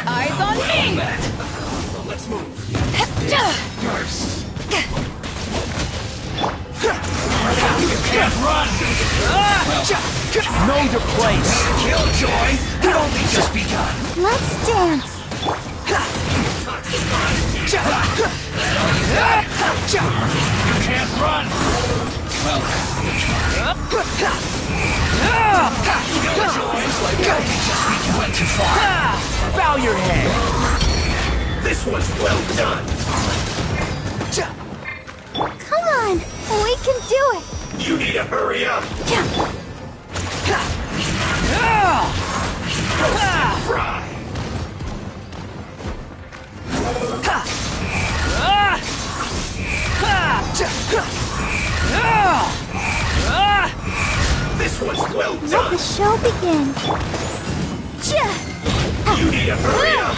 Eyes on me! Let's move. First. You can't run! Know your place! Killjoy! It only just begun! Let's dance! You can't run! Well, Killjoy's like it only just begun. Went too far. Bow your head! This was well done! Come on! We can do it! You need to hurry up! Fry! This was well Let done! the show begin! You need to hurry up!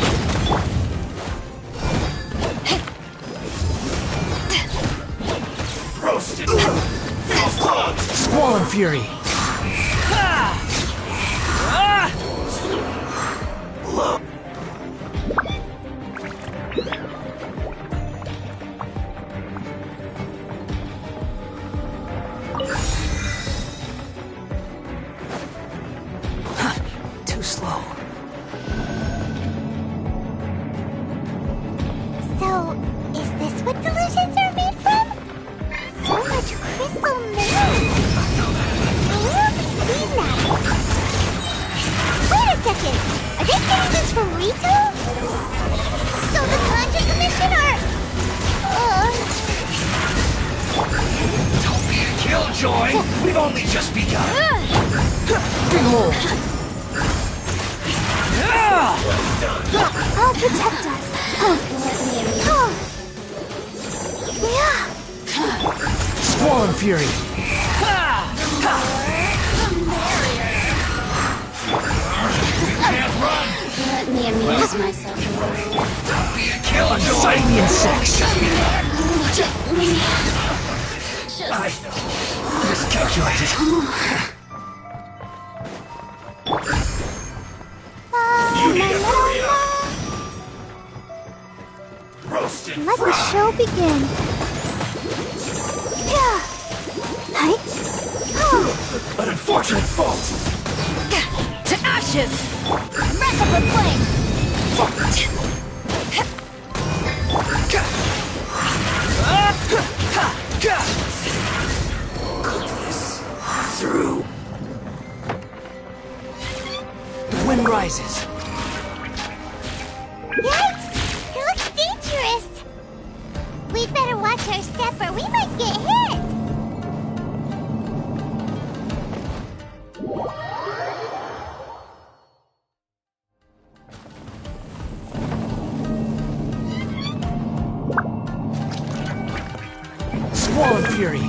Roasted! False clogs! Squall and Fury! Look! Too slow. So, is this what delusions are made from? So much crystal metal! Where have we seen that? Wait a second! Are they getting this from Rito? So the Conjure Commission are... Don't be a killjoy! We've only just begun! Behold! Well done! I'll protect us! Yeah! Squall and Fury! Can't run! Let me amuse myself. Don't be a killjoy! Fight the insects! Just begun! Just I know. Miscalculated. You need to hurry up! Roasted Let the fry! show begin! Yeah! Hi! Oh! An unfortunate fault! To ashes! Wrap up with flame! Through. The wind rises. Yikes! It looks dangerous! We'd better watch our step or we might get hit! Squall and Fury!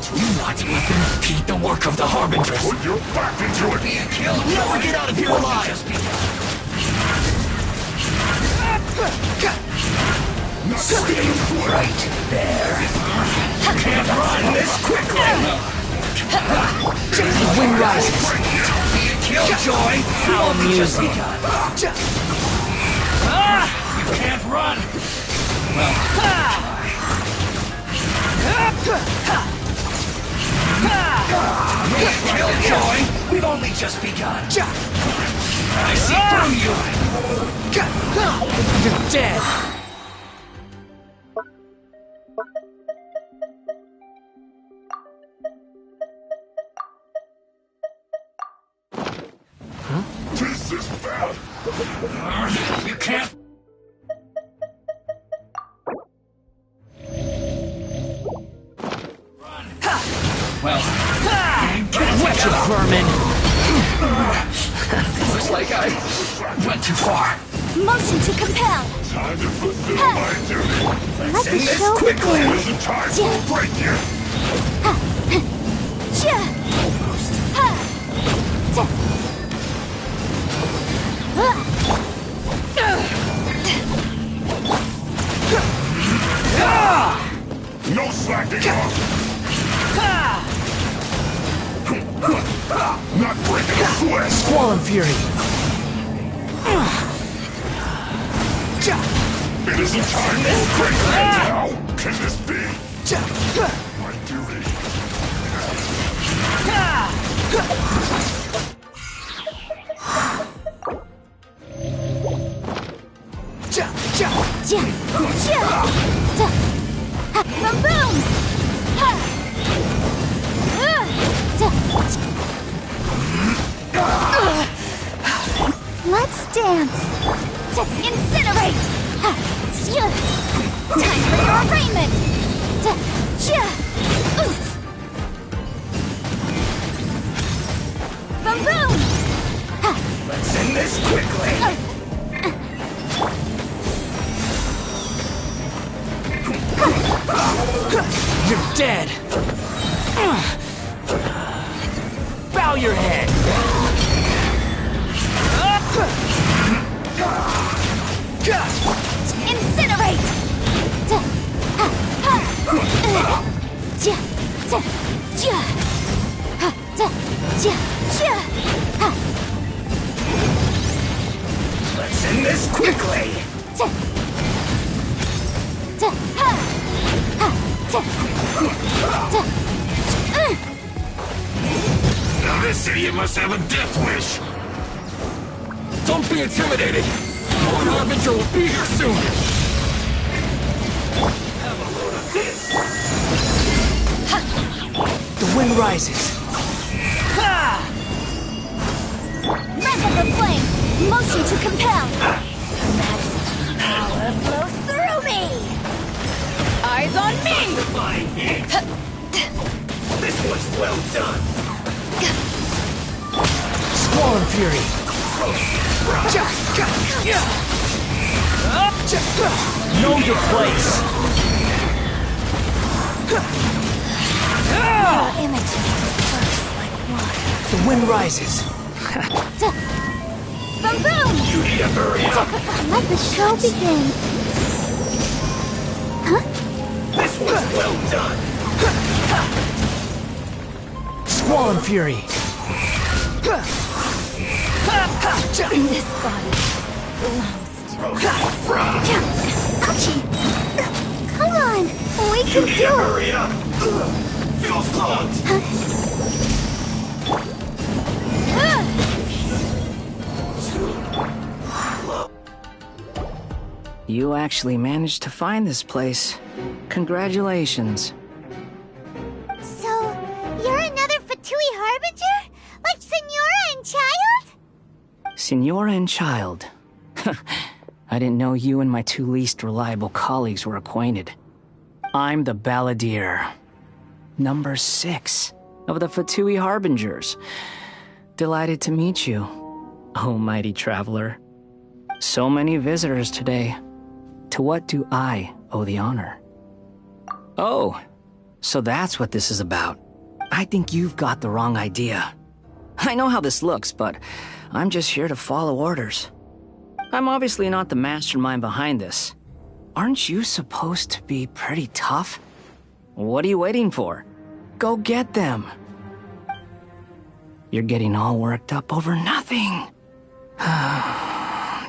Do not let them impede the work of the Harbingers. Put your back into it. Be a kill. Never get out of here alive. Just be stay right there. Can't run this quickly. The wind rises. Be a killjoy. How amusing. You can't run. Killjoy, we've only just begun. I see through you. You're dead. This is bad. You can't. Run. Well, Wretched vermin. looks like I went too far. Motion to compel. Time to fulfill my duty. Let the End this show quickly. begin. Isn't time for a break yet. Cha. Ha. Ta. No slacking off. Not breaking a sweat. Squall and fury. It isn't time for a break right now. Can this be my duty? Ja. Ja. Ta. Ha. Boom. Ha. Ta. Let's dance. Ta. Incinerate. Ha. Time for your arraignment. Ta. Ja. Boom. Ha. Let's end this quickly. You're dead. Bow your head. Incinerate. Ta. Ha. Ha. Ja. Ta. Ja. Ha. Ta. Ja. Ja. Ha. Let's end this quickly. Ta. Ta. Ha. Ha. Ta. Ta. Now this idiot must have a death wish. Don't be intimidated. One Harbinger will be here soon. Have a load of this. The wind rises. Wrath of the flame. Motion to compel. Power flows through me. Eyes on me! Divine heat. This was well done. Squall and fury. Know your place. Your images disperse like water. The wind rises. Boom! You need to hurry up. Let the show begin. This was well done. Squall and fury. This body belongs to Sachi. Come on, we You can need to do it. hurry up. Feels clogged. You actually managed to find this place. Congratulations. So, you're another Fatui Harbinger? Like Senora and Child? Signora and Child. I didn't know you and my two least reliable colleagues were acquainted. I'm the Balladeer. Number 6 of the Fatui Harbingers. Delighted to meet you, oh mighty traveler. So many visitors today. To what do I owe the honor? Oh, So that's what this is about. I think you've got the wrong idea. I know how this looks, but I'm just here to follow orders. I'm obviously not the mastermind behind this. Aren't you supposed to be pretty tough? What are you waiting for? Go get them. You're getting all worked up over nothing.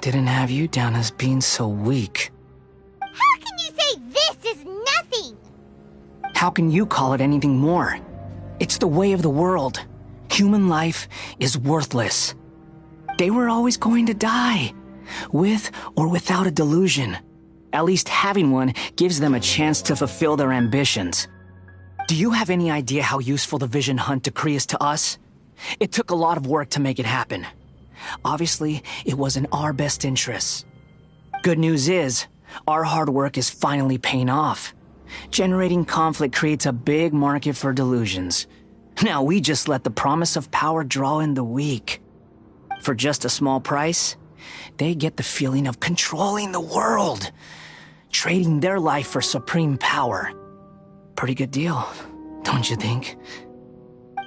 Didn't have you down as being so weak. How can you say this is nothing? How can you call it anything more? It's the way of the world. Human life is worthless. They were always going to die, with or without a delusion. At least having one gives them a chance to fulfill their ambitions. Do you have any idea how useful the Vision Hunt decree is to us? It took a lot of work to make it happen. Obviously, it was in our best interests. Good news is, our hard work is finally paying off. Generating conflict creates a big market for delusions. Now we just let the promise of power draw in the weak. For just a small price, they get the feeling of controlling the world, trading their life for supreme power. Pretty good deal, don't you think?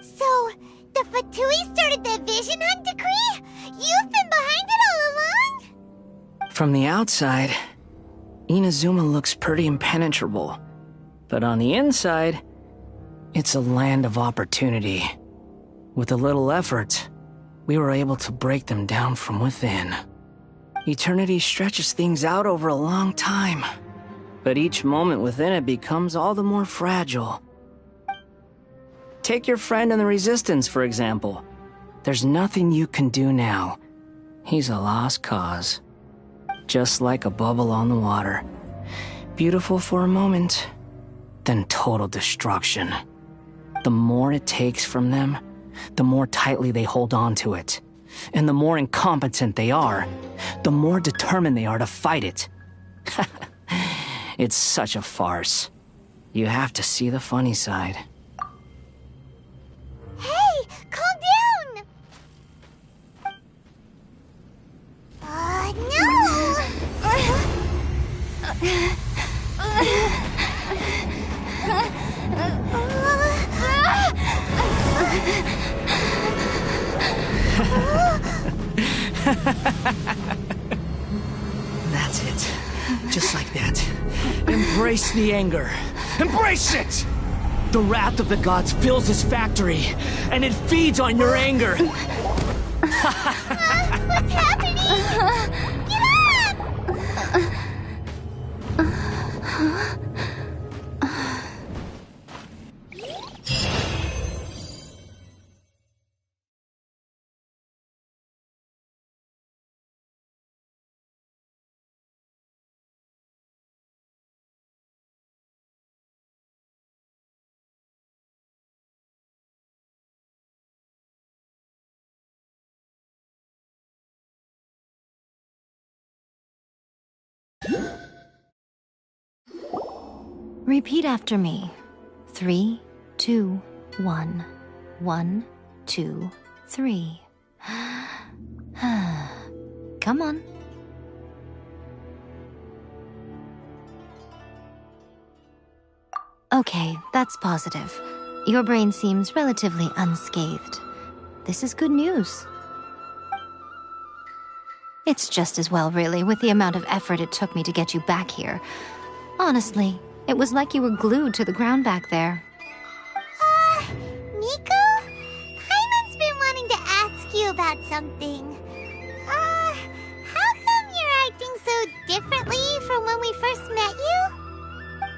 So, the Fatui started the Vision Hunt decree? You've been behind it all along? From the outside, Inazuma looks pretty impenetrable. But on the inside, it's a land of opportunity. With a little effort, we were able to break them down from within. Eternity stretches things out over a long time, but each moment within it becomes all the more fragile. Take your friend in the Resistance, for example. There's nothing you can do now. He's a lost cause. Just like a bubble on the water. Beautiful for a moment, then total destruction. The more it takes from them, the more tightly they hold on to it. And the more incompetent they are, the more determined they are to fight it. It's such a farce. You have to see the funny side. Hey, calm down! That's it. Just like that. Embrace the anger. Embrace it! The wrath of the gods fills this factory, and it feeds on your anger. What's happening? Get Repeat after me. 3, 2, 1. 1, 2, 3. Come on. Okay, that's positive. Your brain seems relatively unscathed. This is good news. It's just as well, really, with the amount of effort it took me to get you back here. Honestly, it was like you were glued to the ground back there. Nico? Paimon's been wanting to ask you about something. How come you're acting so differently from when we first met you?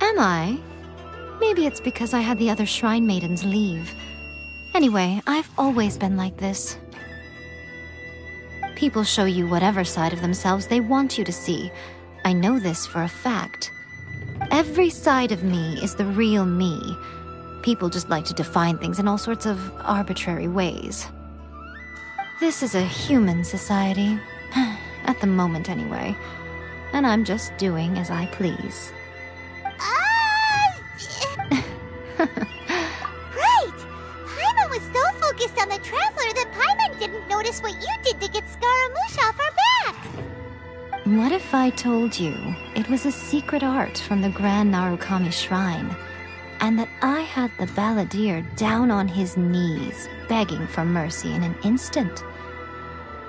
Am I? Maybe it's because I had the other Shrine Maidens leave. Anyway, I've always been like this. People show you whatever side of themselves they want you to see. I know this for a fact. Every side of me is the real me. People just like to define things in all sorts of arbitrary ways. This is a human society. At the moment, anyway. And I'm just doing as I please. Right! Paimon was so focused on the Traveler that Paimon didn't notice what you did to get Scaramouche off our backs! What if I told you it was a secret art from the Grand Narukami Shrine? and that I had the balladeer down on his knees, begging for mercy in an instant.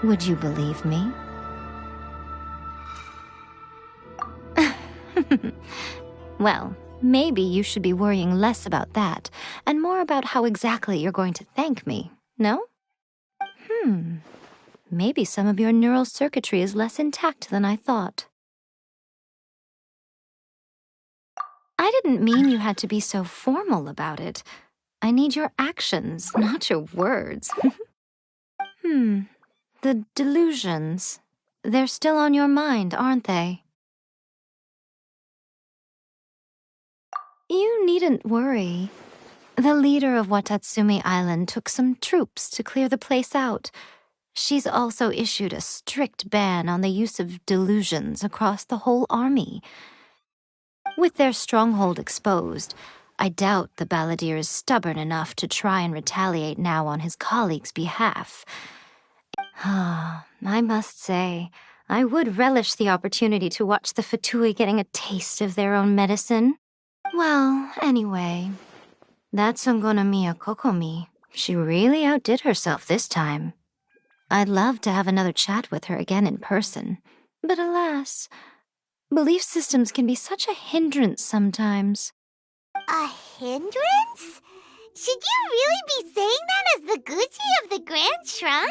Would you believe me? Well, maybe you should be worrying less about that, and more about how exactly you're going to thank me, no? Maybe some of your neural circuitry is less intact than I thought. I didn't mean you had to be so formal about it. I need your actions, not your words. The delusions. They're still on your mind, aren't they? You needn't worry. The leader of Watatsumi Island took some troops to clear the place out. She's also issued a strict ban on the use of delusions across the whole army. With their stronghold exposed, I doubt the balladeer is stubborn enough to try and retaliate now on his colleagues' behalf. I must say, I would relish the opportunity to watch the Fatui getting a taste of their own medicine. Well, anyway, that Songonomiya Kokomi, she really outdid herself this time. I'd love to have another chat with her again in person, but alas, belief systems can be such a hindrance sometimes. A hindrance? Should you really be saying that as the Gucci of the Grand Shrine?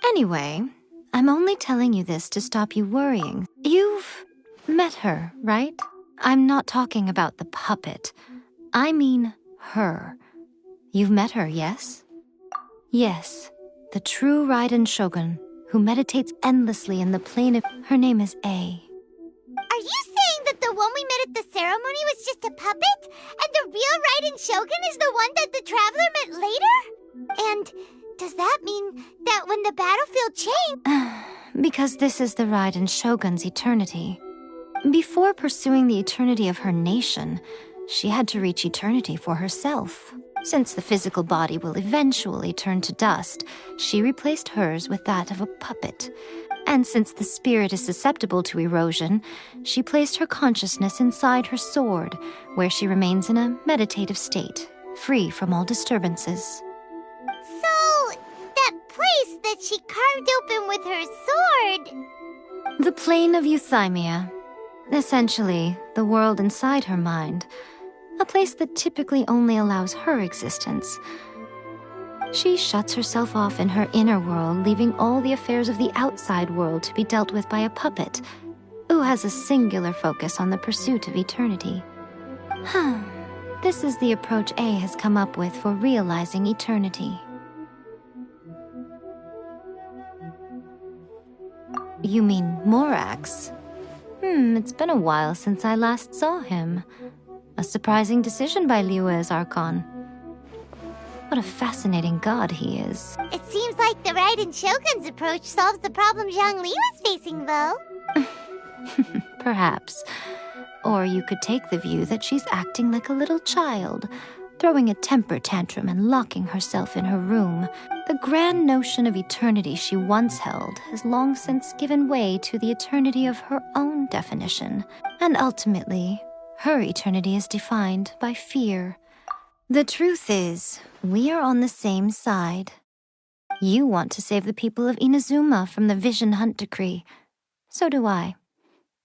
Anyway, I'm only telling you this to stop you worrying. You've met her, right? I'm not talking about the puppet. I mean her. You've met her, yes? Yes, the true Raiden Shogun, who meditates endlessly in the plane of... Her name is A. Are you saying that the one we met at the ceremony was just a puppet? And the real Raiden Shogun is the one that the Traveler met later? And does that mean that when the battlefield changed... Because this is the Raiden Shogun's eternity. Before pursuing the eternity of her nation, she had to reach eternity for herself. Since the physical body will eventually turn to dust, she replaced hers with that of a puppet. And since the spirit is susceptible to erosion, she placed her consciousness inside her sword, where she remains in a meditative state, free from all disturbances. So, that place that she carved open with her sword... The plane of euthymia. Essentially, the world inside her mind. A place that typically only allows her existence. She shuts herself off in her inner world, leaving all the affairs of the outside world to be dealt with by a puppet, who has a singular focus on the pursuit of eternity. This is the approach A has come up with for realizing eternity. You mean Morax? It's been a while since I last saw him. A surprising decision by Liyue's Archon. What a fascinating god he is. It seems like the Raiden Shogun's approach solves the problem Zhang Li was facing, though. Perhaps. Or you could take the view that she's acting like a little child, throwing a temper tantrum and locking herself in her room. The grand notion of eternity she once held has long since given way to the eternity of her own definition. And ultimately, her eternity is defined by fear. The truth is, we are on the same side. You want to save the people of Inazuma from the Vision Hunt decree. So do I.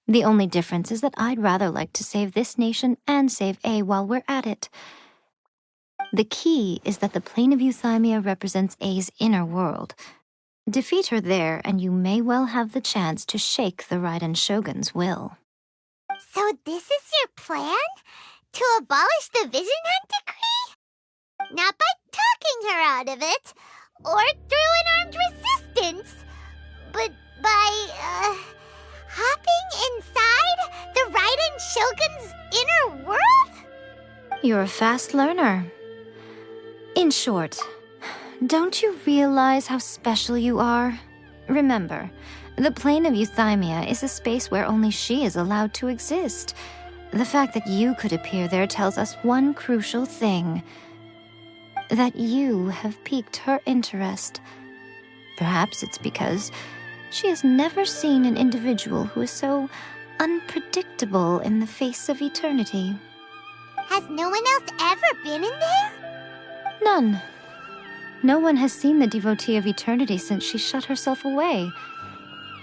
The only difference is that I'd rather like to save this nation and save A while we're at it. The key is that the plane of euthymia represents A's inner world. Defeat her there, and you may well have the chance to shake the Raiden Shogun's will. So this is your plan? To abolish the Vision Hunt decree? Not by talking her out of it, or through an armed resistance, but by, hopping inside the Raiden Shogun's inner world? You're a fast learner. In short, don't you realize how special you are? Remember, the plane of euthymia is a space where only she is allowed to exist. The fact that you could appear there tells us one crucial thing. That you have piqued her interest. Perhaps it's because she has never seen an individual who is so unpredictable in the face of eternity. Has no one else ever been in there? None. No one has seen the devotee of eternity since she shut herself away.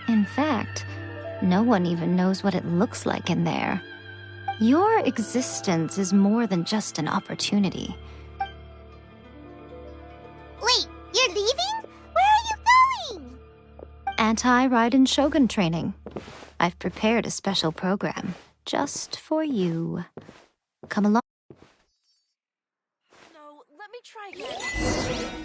In fact, no one even knows what it looks like in there. Your existence is more than just an opportunity. Wait, you're leaving? Where are you going? Anti-Raiden Shogun training. I've prepared a special program just for you. Come along. No, let me try again.